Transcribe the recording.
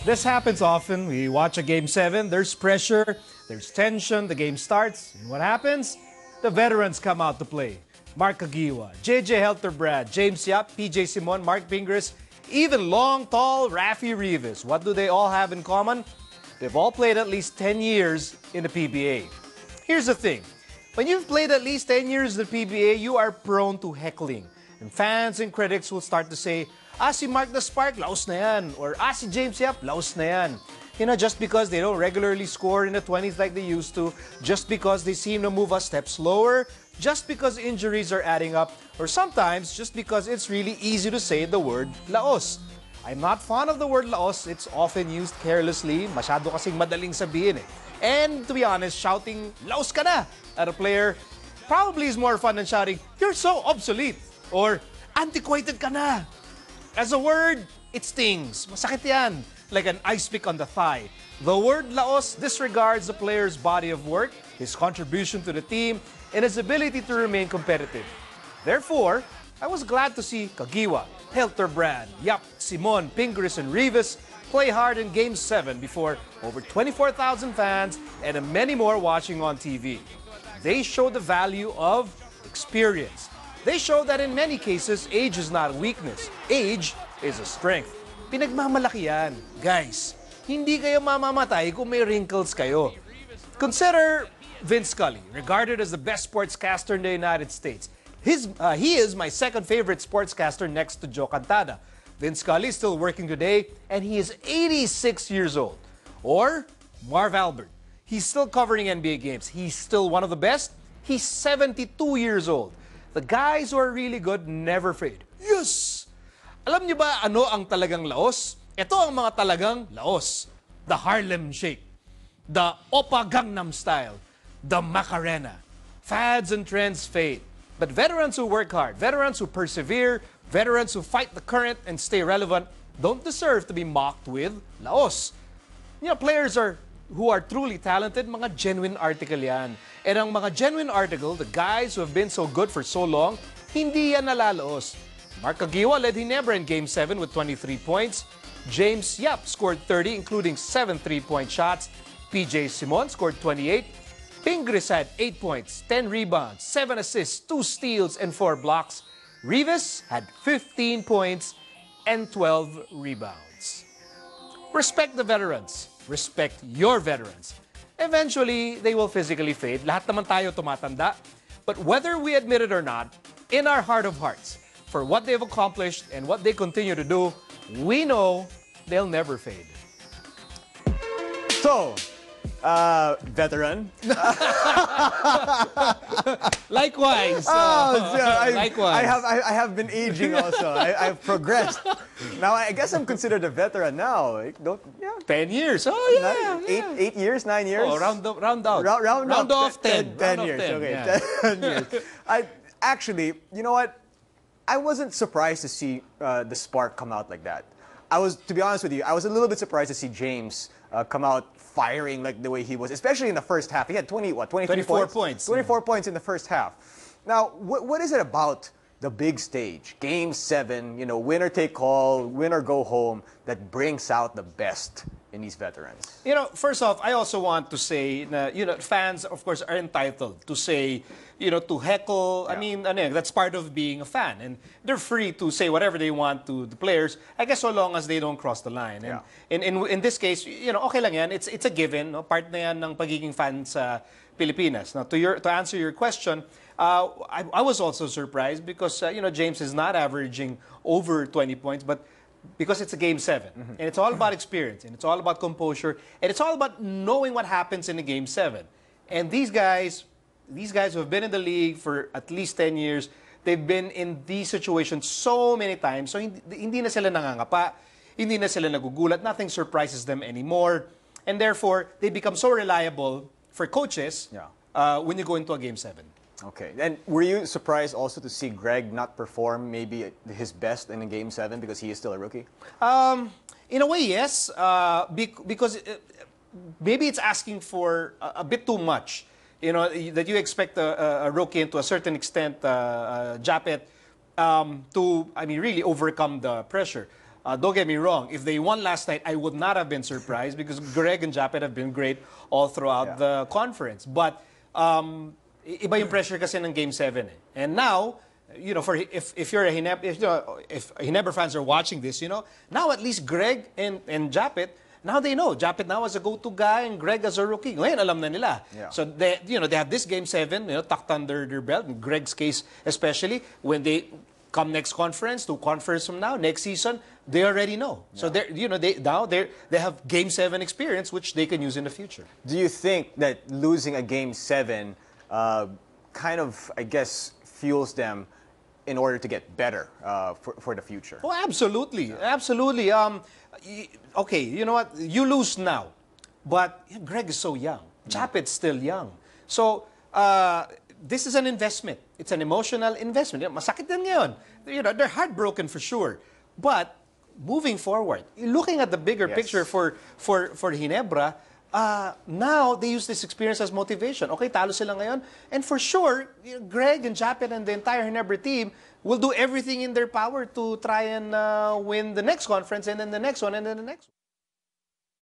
This happens often. We watch a Game 7, there's pressure, there's tension, the game starts, and what happens? The veterans come out to play. Mark Aguiwa, JJ Helterbrad, James Yap, PJ Simon, Mark Pingris, even long, tall Rafi Rivas. What do they all have in common? They've all played at least 10 years in the PBA. Here's the thing. When you've played at least 10 years in the PBA, you are prone to heckling. And fans and critics will start to say, si Mark the Spark, laos na yan. Or si James Yap, laos na yan. You know, just because they don't regularly score in the 20s like they used to, just because they seem to move a step slower, just because injuries are adding up, or sometimes just because it's really easy to say the word laos. I'm not fond of the word laos. It's often used carelessly. Masyado kasing madaling sabihin eh. And to be honest, shouting laos ka na at a player probably is more fun than shouting, you're so obsolete, or antiquated ka na. As a word, it stings. Masakit yan. Like an ice pick on the thigh. The word laos disregards the player's body of work, his contribution to the team, and his ability to remain competitive. Therefore, I was glad to see Aguiwa, Helterbrad, Yap, Simon, Pingris, and Rivas play hard in Game 7 before over 24,000 fans and many more watching on TV. They showed the value of experience. They show that in many cases, age is not a weakness. Age is a strength. Pinagmamalaki yan. Guys, hindi kayo mamamatay kung may wrinkles kayo. Consider Vince Scully, regarded as the best sportscaster in the United States. He is my second favorite sportscaster next to Joe Cantada. Vince Scully is still working today, and he is 86 years old. Or Marv Albert. He's still covering NBA games. He's still one of the best. He's 72 years old. The guys who are really good never fade. Yes! Alam niyo ba ano ang talagang laos? Ito ang mga talagang laos. The Harlem Shake. The Oppa Gangnam Style. The Macarena. Fads and trends fade. But veterans who work hard, veterans who persevere, veterans who fight the current and stay relevant don't deserve to be mocked with laos. You know, players who are truly talented, mga genuine article yan. And ang mga genuine article, the guys who have been so good for so long, hindi yan nalalaos. Mark Aguiwa led Ginebra in Game 7 with 23 points. James Yap scored 30, including 7 3-point shots. PJ Simon scored 28. Pingris had 8 points, 10 rebounds, 7 assists, 2 steals, and 4 blocks. Rivas had 15 points and 12 rebounds. Respect the veterans. Respect your veterans. Eventually, they will physically fade. Lahat naman tayo tumatanda. But whether we admit it or not, in our heart of hearts, for what they've accomplished and what they continue to do, we know they'll never fade. So, veteran. Likewise. Likewise. I have been aging also. I've progressed. Now I guess I'm considered a veteran now. 10 years. Oh yeah. 8 years, 9 years. Oh, round off. Round off 10. 10 years. Okay, Yeah. 10 years. Actually, you know what? I wasn't surprised to see the Spark come out like that. To be honest with you, I was a little bit surprised to see James come out firing like the way he was, especially in the first half. He had 24 points. 24 points in the first half. Now, what is it about the big stage, Game 7, you know, winner take all, win or go home, that brings out the best in these veterans? You know, first off, I also want to say, you know, fans, of course, are entitled to say, you know, to heckle. Yeah. I mean, that's part of being a fan. And they're free to say whatever they want to the players, I guess so long as they don't cross the line. And in this case, you know, okay lang yan. It's a given. No? Part na yan ng pagiging fan sa Pilipinas. Now, to answer your question, I was also surprised because, you know, James is not averaging over 20 points, but because it's a Game 7. And it's all about experience, and it's all about composure, and it's all about knowing what happens in a Game 7. And these guys who have been in the league for at least 10 years, they've been in these situations so many times, so hindi na sila nangangapa, hindi na sila nagugulat, nothing surprises them anymore, and therefore, they become so reliable for coaches when you go into a Game 7. Okay. And were you surprised also to see Greg not perform maybe his best in a Game 7 because he is still a rookie? In a way, yes. Because maybe it's asking for a bit too much. You know, that you expect a rookie and to a certain extent, Japet, to, I mean, really overcome the pressure. Don't get me wrong, if they won last night, I would not have been surprised because Greg and Japet have been great all throughout the conference. But iba yung pressure kasi ng Game 7 eh. And now, you know, if you're a if Ginebra fans are watching this, you know, now at least Greg and Japet, now they know. Japet now as a go-to guy and Greg as a rookie. Ngayon, alam na nila. Yeah. So, they have this Game 7, you know, tucked under their belt. In Greg's case, especially, when they come next conference, 2 conference from now, next season, they already know. Yeah. So, they have Game 7 experience, which they can use in the future. Do you think that losing a Game 7 kind of, I guess, fuels them in order to get better for the future? Oh, absolutely. Absolutely. Okay, you know what? You lose now. But Greg is so young. Japet's still young. So, this is an investment. It's an emotional investment. Masakit din ngayon. You know, they're heartbroken for sure. But, moving forward, looking at the bigger picture for Ginebra, now they use this experience as motivation. Okay, talo sila ngayon. And for sure, Greg and Japet and the entire Ginebra team will do everything in their power to try and win the next conference and then the next one and then the next one.